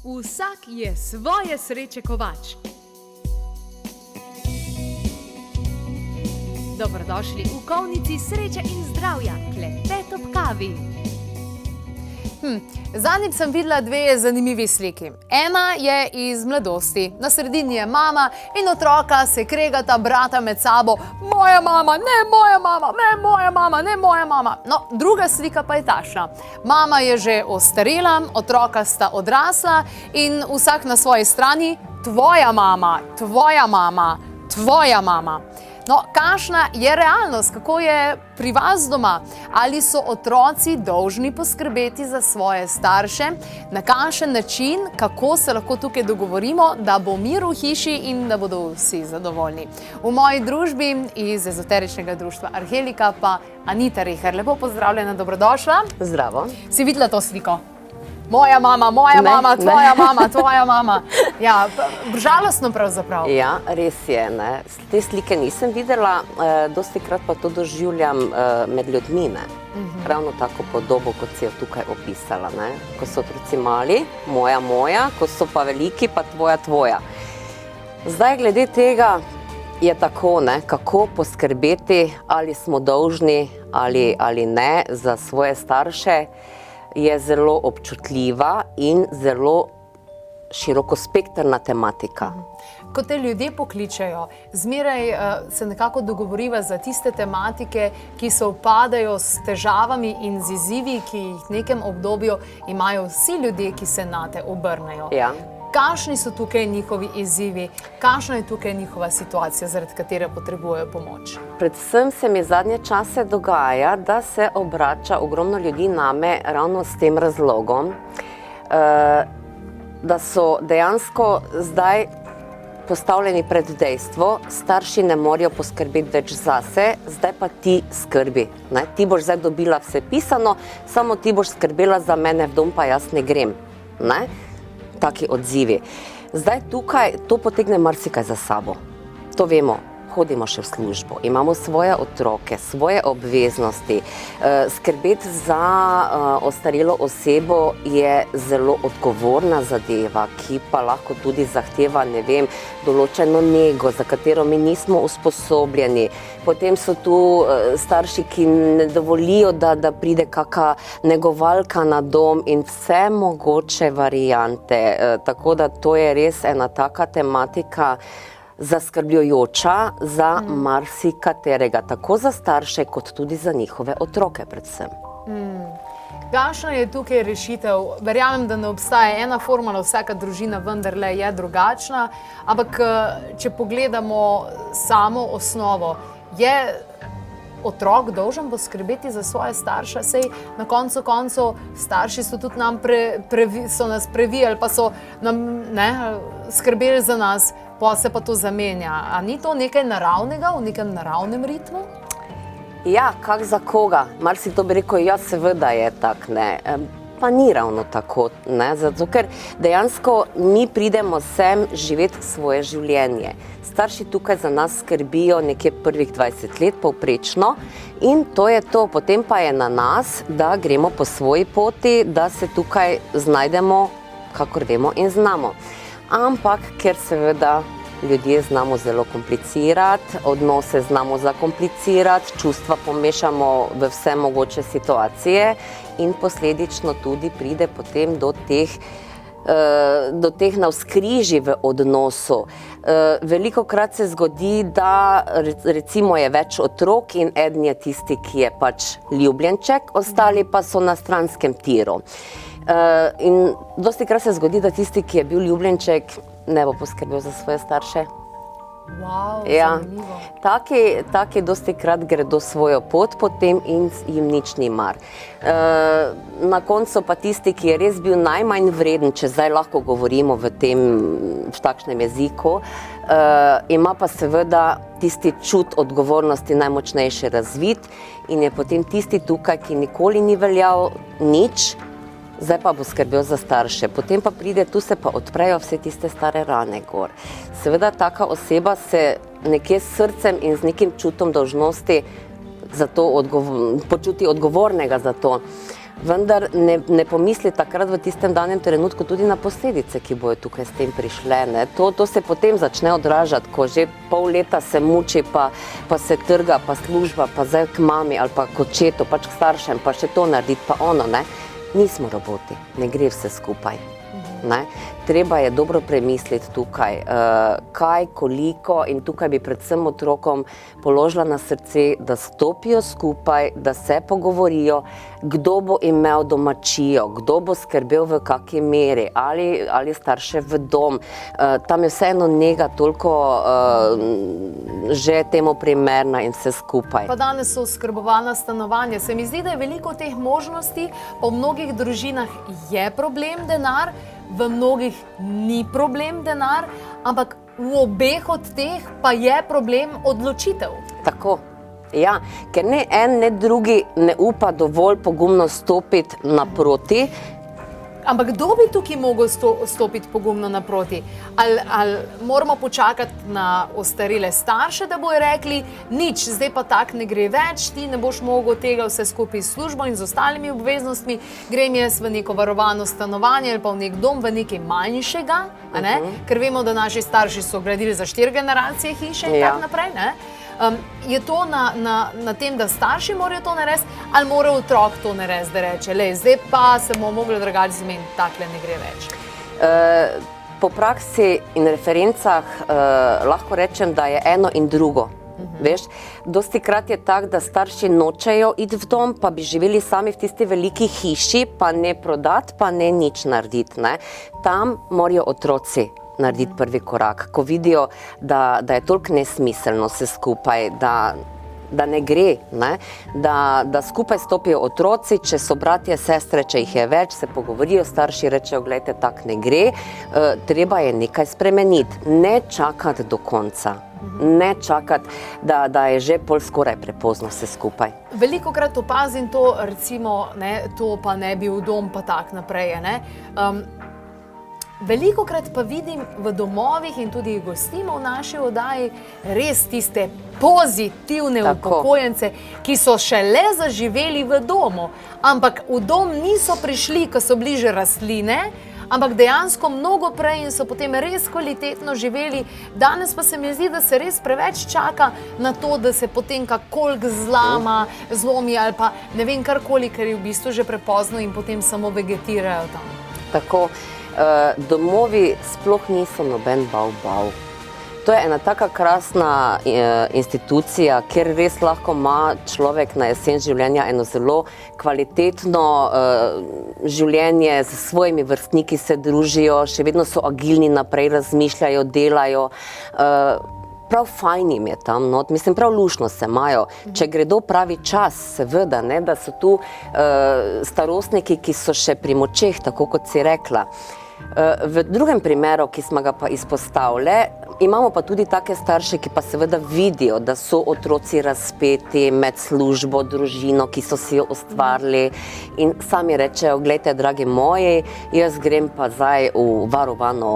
Vsak je svoje sreče kovač. Dobrodošli v Kovnici sreče in zdravja, klepet ob kavi. Zadnjič sem videla dve zanimivi sliki. Ena je iz mladosti. Na sredini je mama in otroka se kregata brata med sabo. Moja mama, ne moja mama, ne moja mama, ne moja mama. No, druga slika pa je tašna. Mama je že ostarela, otroka sta odrasla in vsak na svoji strani tvoja mama, tvoja mama, tvoja mama. No, kakšna je realnost, kako je pri vas doma? Ali so otroci dolžni poskrbeti za svoje starše? Na kakšen način, kako se lahko tukaj dogovorimo, da bo mir v hiši in da bodo vsi zadovoljni? V moji družbi iz ezoteričnega društva Arhelika pa Anita Reher. Lepo pozdravljena, dobrodošla. Zdravo. Si videla to sliko? Moja mama, tvoja mama, tvoja mama. Ja, žalostno pravzaprav. Ja, res je. Ne. Te slike nisem videla, dostikrat pa to doživljam med ljudmi. Ne. Ravno tako podobo, kot si jo tukaj opisala. Ne. Ko so otroci mali, moja, ko so pa veliki, pa tvoja. Zdaj, glede tega je tako, ne, kako poskrbeti, ali smo dolžni ali ne za svoje starše, je zelo občutljiva in zelo širokospektrna tematika. Ko te ljudje pokličejo, zmeraj se nekako dogovoriva za tiste tematike, ki se upadajo s težavami in z izzivi, ki jih v nekem obdobju imajo vsi ljudje, ki se nate obrnejo. Ja. Kakšni so tukaj njihovi izzivi, kakšna je tukaj njihova situacija, zaradi katere potrebujejo pomoč? Predvsem se mi zadnje čase dogaja, da se obrača ogromno ljudi name ravno s tem razlogom, da so dejansko zdaj postavljeni pred dejstvo, starši ne morejo poskrbeti več zase, zdaj pa ti skrbi. Ne? Ti boš zdaj dobila vse pisano, samo ti boš skrbela za mene v dom, pa jaz ne grem. Ne? Taki odzivi. Zdaj tukaj to potegne marsikaj za sabo. To vemo, hodimo še v službo, imamo svoje otroke, svoje obveznosti. Skrbeti za ostarelo osebo je zelo odgovorna zadeva, ki pa lahko tudi zahteva, ne vem, določeno nego, za katero mi nismo usposobljeni. Potem so tu starši, ki ne dovolijo, da pride kaka negovalka na dom in vse mogoče variante. Tako da to je res ena taka tematika, zaskrbljujoča za marsikaterega, tako za starše, kot tudi za njihove otroke predvsem. Kakšna je tukaj rešitev? Verjamem, da ne obstaja ena formula, vsaka družina vendarle je drugačna, ampak če pogledamo samo osnovo, je otrok dolžen poskrbeti za svoje starše? Sej na koncu koncev starši so tudi nam so nas previjali, pa so nam skrbeli za nas, pa se pa to zamenja. A ni to nekaj naravnega, v nekem naravnem ritmu? Ja, kak za koga? Marsikdo bi rekel, ja, seveda je tak, ne. Pa ni ravno tako, ne, zato ker dejansko mi pridemo sem živeti svoje življenje. Starši tukaj za nas skrbijo nekje prvih 20 let povprečno in to je to. Potem pa je na nas, da gremo po svoji poti, da se tukaj znajdemo, kakor vemo in znamo. Ampak, ker seveda ljudje znamo zelo komplicirati, odnose znamo zakomplicirati, čustva pomešamo v vse mogoče situacije in posledično tudi pride potem do teh navzkrižij v odnosu. Velikokrat se zgodi, da recimo je več otrok in eden je tisti, ki je pač ljubljenček, ostali pa so na stranskem tiru. In dostikrat se zgodi, da tisti, ki je bil ljubljenček, ne bo poskrbel za svoje starše. Wow, ja. zanimivo. Taki dostikrat gredo svojo pot potem in jim nič ni mar. Na koncu pa tisti, ki je res bil najmanj vreden, če zdaj lahko govorimo v takšnem jeziku, ima pa seveda tisti čut odgovornosti najmočnejše razvit in je potem tisti tukaj, ki nikoli ni veljal nič, zdaj pa bo skrbel za starše. Potem pa pride, tu se pa odprejo vse tiste stare rane gor. Seveda taka oseba se nekje s srcem in z nekim čutom dolžnosti počuti odgovornega za to. vendar ne pomisli takrat v tistem danem trenutku tudi na posledice, ki bojo tukaj s tem prišle. Ne. To se potem začne odražati, ko že pol leta se muči, pa se trga, pa služba, pa zdaj k mami ali pa k očetu, pač k staršem, pa še to narediti, pa ono. Ne. Nismo roboti, ne gre vse skupaj. Ne? Treba je dobro premisliti tukaj, kaj, koliko, in tukaj bi predvsem otrokom položila na srce, da stopijo skupaj, da se pogovorijo, kdo bo imel domačijo, kdo bo skrbel v kakšni meri, ali starše v dom. Tam je vseeno nega toliko že temu primerna in vse skupaj. Pa danes so oskrbovalna stanovanja. Se mi zdi, da je veliko teh možnosti, pa v mnogih družinah je problem denar, v mnogih ni problem denar, ampak v obeh od teh pa je problem odločitev. Tako, ja, ker ne en, ne drugi ne upa dovolj pogumno stopiti naproti. Ampak kdo bi tukaj mogel stopiti pogumno naproti? Ali moramo počakati na ostarele starše, da bojo rekli, nič, zdaj pa tak ne gre več, ti ne boš mogel tega vse skupaj s službo in z ostalimi obveznostmi, grem jaz v neko varovano stanovanje ali pa v nek dom, v nekaj manjšega, a ne? Ker vemo, da naši starši so gradili za 4 generacije hiše in tako naprej, ne? Je to na tem, da starši morajo to narediti, ali mora otrok to narediti, da reče, lej, zdaj pa se bomo mogli drugače zmeniti, takle ne gre več? Po praksi in referencah lahko rečem, da je eno in drugo. Veš, dostikrat je tak, da starši nočejo iti v dom, pa bi živeli sami v tisti veliki hiši, pa ne prodati, pa ne nič narediti. Ne? Tam morajo otroci narediti prvi korak, ko vidijo, da je toliko nesmiselno vse skupaj, da ne gre, ne? Da skupaj stopijo otroci, če so bratje, sestre, če jih je več, se pogovorijo, starši rečejo, gledajte, tak ne gre, treba je nekaj spremeniti, ne čakati do konca. Ne čakati, da je že pol skoraj prepozno vse skupaj. Velikokrat opazim to, recimo, ne, to pa ne bi v dom, pa tak naprej, ne. Velikokrat pa vidim v domovih in tudi gostimo v naši oddaji res tiste pozitivne upokojence, ki so šele zaživeli v domu, ampak v dom niso prišli, ko so bili že rastline, ampak dejansko mnogo prej in so potem res kvalitetno živeli. Danes pa se mi zdi, da se res preveč čaka na to, da se potem kakolk zlomi ali pa ne vem karkoli, ker je v bistvu že prepozno in potem samo vegetirajo tam. Tako, domovi sploh niso noben bav. To je ena taka krasna institucija, kjer res lahko ima človek na jesen življenja eno zelo kvalitetno življenje, z svojimi vrstniki se družijo, še vedno so agilni, naprej razmišljajo, delajo. Prav fajn jim je tam, no? Mislim, prav luštno se imajo. Če gredo pravi čas, seveda, ne? Da so tu starostniki, ki so še pri močeh, tako kot si rekla. V drugem primeru, ki smo ga pa izpostavili, imamo pa tudi take starše, ki pa seveda vidijo, da so otroci razpeti med službo, družino, ki so si jo ustvarili in sami rečejo, gledajte, dragi moji, jaz grem pa zdaj v varovano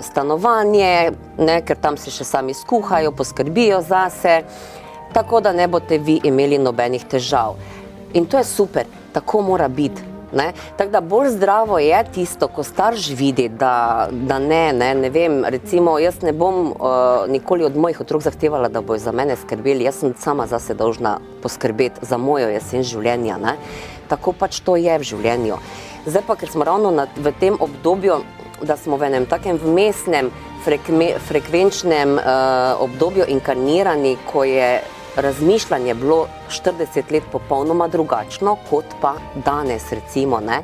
stanovanje, ne, ker tam se še sami skuhajo, poskrbijo zase, tako da ne boste vi imeli nobenih težav. In to je super, tako mora biti. Tako da bolj zdravo je tisto, ko starš vidi, da ne vem, recimo jaz ne bom nikoli od mojih otrok zahtevala, da bojo za mene skrbeli, jaz sem sama zase dolžna poskrbeti za mojo jesen življenja, ne. Tako pač to je v življenju. Zdaj pa, ker smo ravno v tem obdobju, da smo v enem takem vmesnem frekvenčnem obdobju inkarnirani, ko je razmišljanje bilo 40 let popolnoma drugačno, kot pa danes, recimo, ne.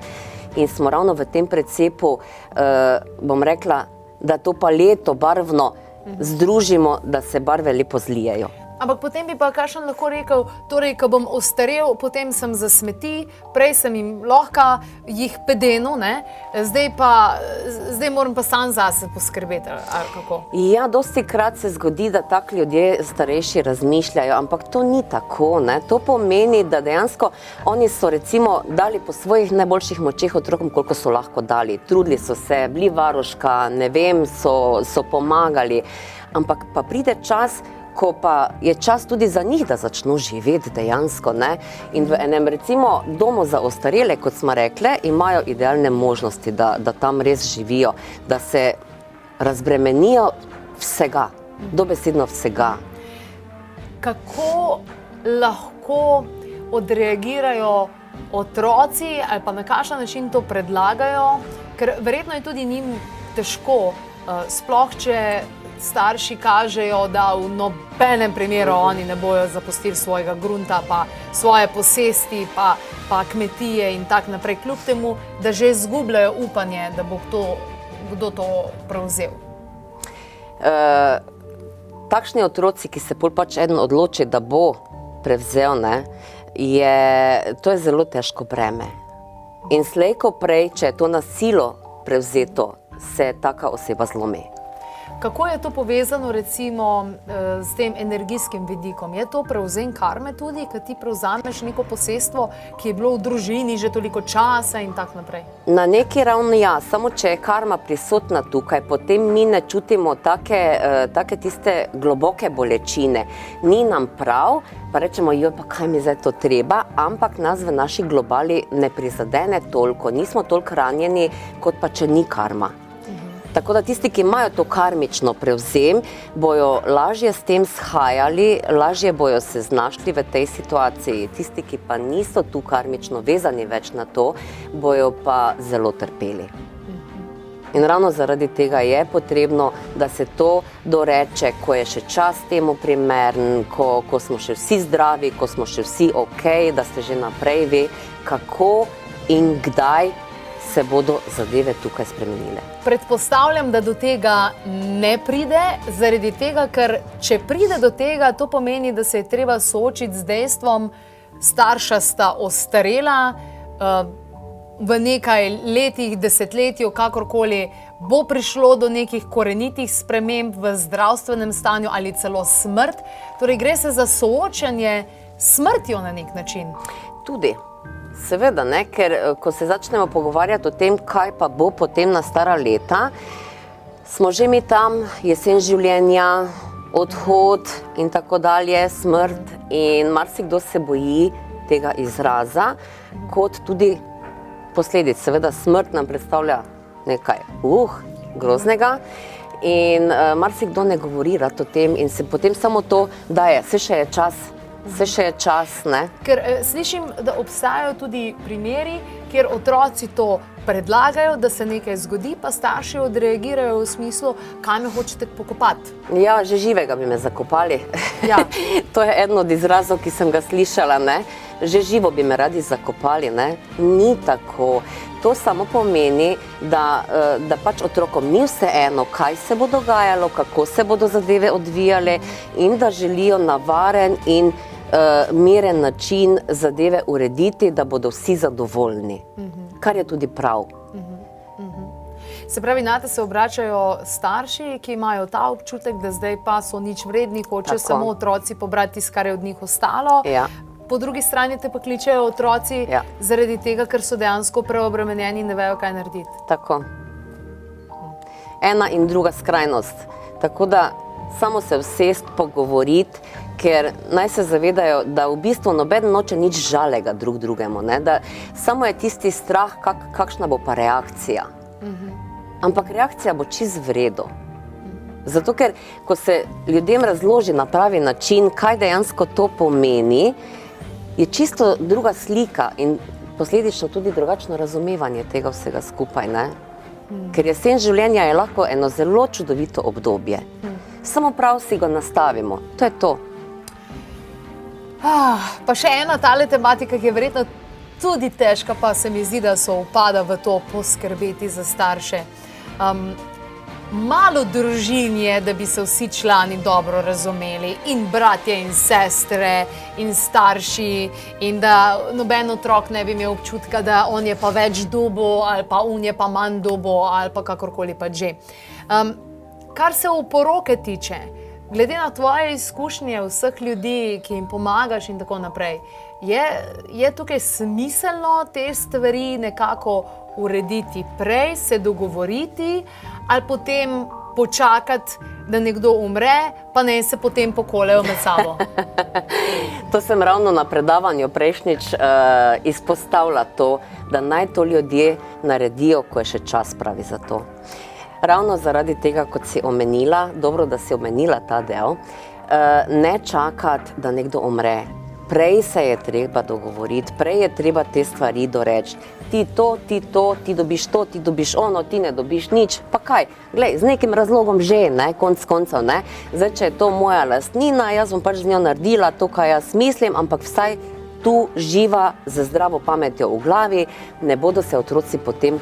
In smo ravno v tem precepu, bom rekla, da to paleto barvno združimo, da se barve lepo zlijejo. Ampak potem bi pa kakšen lahko rekel, torej, ko bom ostarel, potem sem za smeti, prej sem jim lahko jih pedenil, ne? Zdaj moram pa sam zase poskrbeti, ali kako? Ja, dostikrat se zgodi, da tak ljudje starejši razmišljajo, ampak to ni tako, ne? To pomeni, da dejansko oni so recimo dali po svojih najboljših močeh otrokom, koliko so lahko dali. Trudili so se, bili varuška, ne vem, so pomagali, ampak pa pride čas, ko pa je čas tudi za njih, da začnu živeti dejansko, ne? In v enem, recimo, domu za ostarele, kot smo rekle, imajo idealne možnosti, da tam res živijo, da se razbremenijo vsega, dobesedno vsega. Kako lahko odreagirajo otroci ali pa na kakšen način to predlagajo, ker verjetno je tudi njim težko, sploh če starši kažejo, da v nobenem primeru oni ne bojo zapustili svojega grunta, pa svoje posesti, pa kmetije in tak naprej, kljub temu, da že izgubljajo upanje, da bo kdo to prevzel. Takšni otroci, ki se pol pač eden odloči, da bo prevzel, ne, to je zelo težko breme. In slej ko prej, če je to na silo prevzeto, se taka oseba zlomi. Kako je to povezano recimo s tem energijskim vidikom? Je to prevzem karme tudi, kad ti prevzameš neko posestvo, ki je bilo v družini že toliko časa in tak naprej? Na neki ravni ja, samo če je karma prisotna tukaj, potem mi ne čutimo take tiste globoke bolečine. Ni nam prav, pa rečemo, jo, pa kaj mi zdaj to treba, ampak nas v naši globali ne prizadene toliko, nismo toliko ranjeni, kot pa če ni karma. Tako da tisti, ki imajo to karmično prevzem, bojo lažje s tem shajali, lažje bojo se znašli v tej situaciji. Tisti, ki pa niso tu karmično vezani več na to, bojo pa zelo trpeli. In ravno zaradi tega je potrebno, da se to doreče, ko je še čas temu primeren, ko smo še vsi zdravi, ko smo še vsi okej, da se že naprej ve, kako in kdaj se bodo zadeve tukaj spremenile. Predpostavljam, da do tega ne pride, zaradi tega, ker če pride do tega, to pomeni, da se je treba soočiti z dejstvom, starša sta ostarela, v nekaj letih, desetletju, kakorkoli, bo prišlo do nekih korenitih sprememb v zdravstvenem stanju ali celo smrt. Torej gre se za soočanje s smrtjo na nek način. Tudi. Seveda, ne, ker ko se začnemo pogovarjati o tem, kaj pa bo potem na stara leta, smo že mi tam, jesen življenja, odhod in tako dalje, smrt, in marsikdo se boji tega izraza, kot tudi posledic. Seveda smrt nam predstavlja nekaj groznega in marsikdo ne govori rad o tem in se potem samo to daje, saj še je čas, ne? Ker slišim, da obstajajo tudi primeri, kjer otroci to predlagajo, da se nekaj zgodi, pa starši odreagirajo v smislu, kaj me hočete pokopati. Ja, že živega bi me zakopali. Ja. To je eden od izrazov, ki sem ga slišala, ne? Že živo bi me radi zakopali, ne? Ni tako. To samo pomeni, da pač otrokom ni vseeno, kaj se bo dogajalo, kako se bodo zadeve odvijale in da želijo na varen in miren način zadeve urediti, da bodo vsi zadovoljni, kar je tudi prav. Se pravi, nate se obračajo starši, ki imajo ta občutek, da zdaj pa so nič vredni, hočejo samo otroci pobrati tisto, kar je od njih ostalo. Ja. Po drugi strani te pa kličejo otroci zaradi tega, ker so dejansko preobremenjeni in ne vejo, kaj narediti. Tako. Ena in druga skrajnost. Tako da samo se usest, pogovoriti, ker naj se zavedajo, da v bistvu noben noče nič žalega drug drugemu, ne? Da samo je tisti strah, kakšna bo pa reakcija. Ampak reakcija bo čist v redu. Zato, ker ko se ljudem razloži na pravi način, kaj dejansko to pomeni, je čisto druga slika in posledično tudi drugačno razumevanje tega vsega skupaj, ne? Ker jesen življenja je lahko eno zelo čudovito obdobje. Samo prav si ga nastavimo. To je to. Pa še ena tale tematika, ki je verjetno tudi težka, pa se mi zdi, da so upada v to poskrbeti za starše. Malo družin je, da bi se vsi člani dobro razumeli, in bratje in sestre in starši, in da noben otrok ne bi imel občutka, da on je pa več dobo ali pa on je pa manj dobo ali pa kakorkoli pa že. Kar se v poroke tiče, glede na tvoje izkušnje vseh ljudi, ki jim pomagaš in tako naprej, je tukaj smiselno te stvari nekako urediti prej, se dogovoriti ali potem počakati, da nekdo umre, pa ne se potem pokolejo med sabo. To sem ravno na predavanju prejšnjič izpostavila to, da naj to ljudje naredijo, ko je še čas pravi za to. Ravno zaradi tega, kot si omenila, dobro, da si omenila ta del, ne čakati, da nekdo umre. Prej se je treba dogovoriti, prej je treba te stvari doreči. Ti dobiš to, ti dobiš ono, ti ne dobiš nič. Pa kaj? Glej, z nekim razlogom že, ne, konc koncev, ne. Zdaj, če je to moja lastnina, jaz bom pač z njo naredila to, kaj jaz mislim, ampak vsaj tu živa z zdravo pametjo v glavi, ne bodo se otroci potem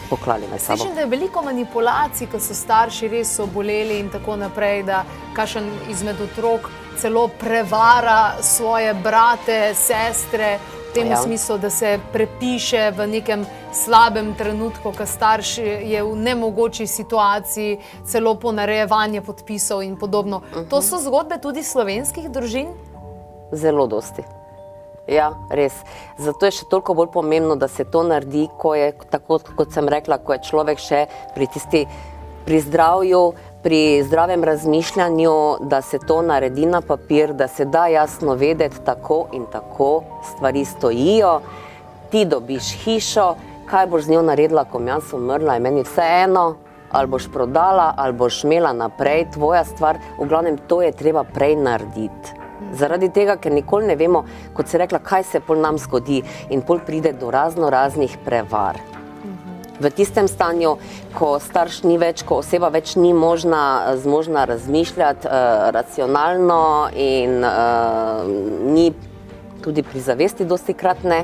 poklali med sabo. Slišim, da je veliko manipulacij, ko so starši res oboleli in tako naprej, da kakšen izmed otrok celo prevara svoje brate, sestre, v tem smislu, da se prepiše v nekem slabem trenutku, ko starš je v nemogoči situaciji, celo ponarejevanje podpisov in podobno. To so zgodbe tudi slovenskih družin? Zelo dosti. Ja, res. Zato je še toliko bolj pomembno, da se to naredi, ko je, tako kot sem rekla, ko je človek še pri zdravju, pri zdravem razmišljanju, da se to naredi na papir, da se da jasno vedeti, tako in tako stvari stojijo, ti dobiš hišo, kaj boš z njo naredila, ko bom jaz umrla, je meni vseeno, ali boš prodala, ali boš imela naprej, tvoja stvar, v glavnem to je treba prej narediti. Zaradi tega, ker nikoli ne vemo, kot si rekla, kaj se pol nam zgodi in pol pride do raznih prevar. V tistem stanju, ko starš ni več, ko oseba več ni zmožna razmišljati racionalno in ni tudi pri zavesti dostikrat ne,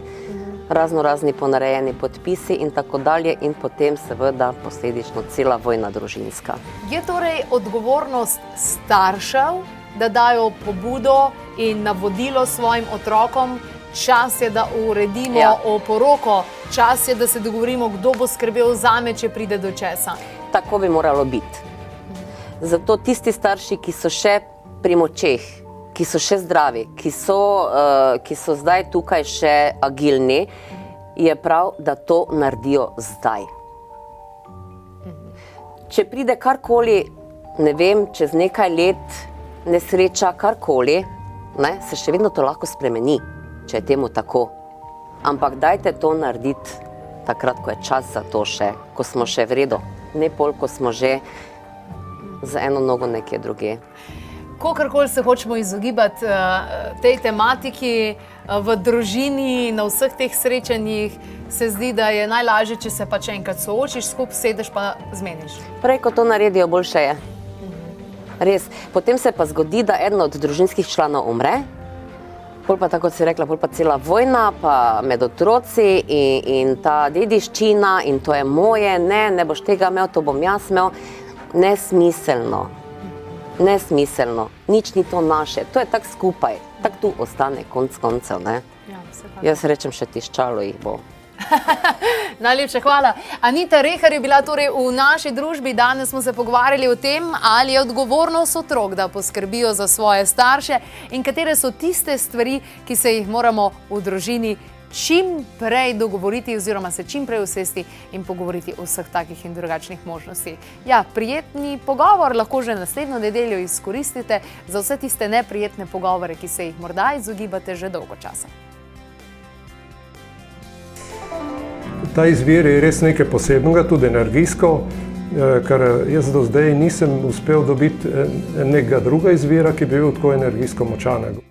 razni ponarejeni podpisi in tako dalje in potem seveda posledično cela vojna družinska. Je torej odgovornost staršev, da dajo pobudo in navodilo svojim otrokom, čas je, da uredimo oporoko, čas je, da se dogovorimo, kdo bo skrbel zame, če pride do česa. Tako bi moralo biti. Zato tisti starši, ki so še pri močeh, ki so še zdravi, ki so zdaj tukaj še agilni, je prav, da to naredijo zdaj. Če pride karkoli, ne vem, čez nekaj let, nesreča, karkoli, se še vedno to lahko spremeni, če je temu tako. Ampak dajte to narediti takrat, ko je čas za to še, ko smo še v redu, ne pol, ko smo že z eno nogo nekje drugje. Kolikor se hočemo izogibati tej tematiki v družini, na vseh teh srečanjih, se zdi, da je najlažje, če se pač enkrat soočiš skupaj, sedeš pa zmeniš. Prej, ko to naredijo, boljše je. Res. Potem se pa zgodi, da eden od družinskih članov umre, pol pa, tako kot si rekla, pol pa cela vojna, pa med otroci in ta dediščina in to je moje, ne boš tega imel, to bom jaz imel. Nesmiselno. Nesmiselno. Nič ni to naše. To je tako skupaj. Tako tu ostane konc koncev, ne? Jaz rečem, še tiščalo jih bo. Najlepša hvala. Anita Rehar je bila torej v naši družbi. Danes smo se pogovarjali o tem, ali je odgovornost otrok, da poskrbijo za svoje starše in katere so tiste stvari, ki se jih moramo v družini čim prej dogovoriti oziroma se čim prej usesti in pogovoriti o vseh takih in drugačnih možnostih. Ja, prijetni pogovor lahko že naslednjo nedeljo izkoristite za vse tiste neprijetne pogovore, ki se jih morda izogibate že dolgo časa. Ta izvir je res nekaj posebnega, tudi energijsko, ker jaz do zdaj nisem uspel dobiti nekega druga izvira, ki bi bil tako energijsko močan.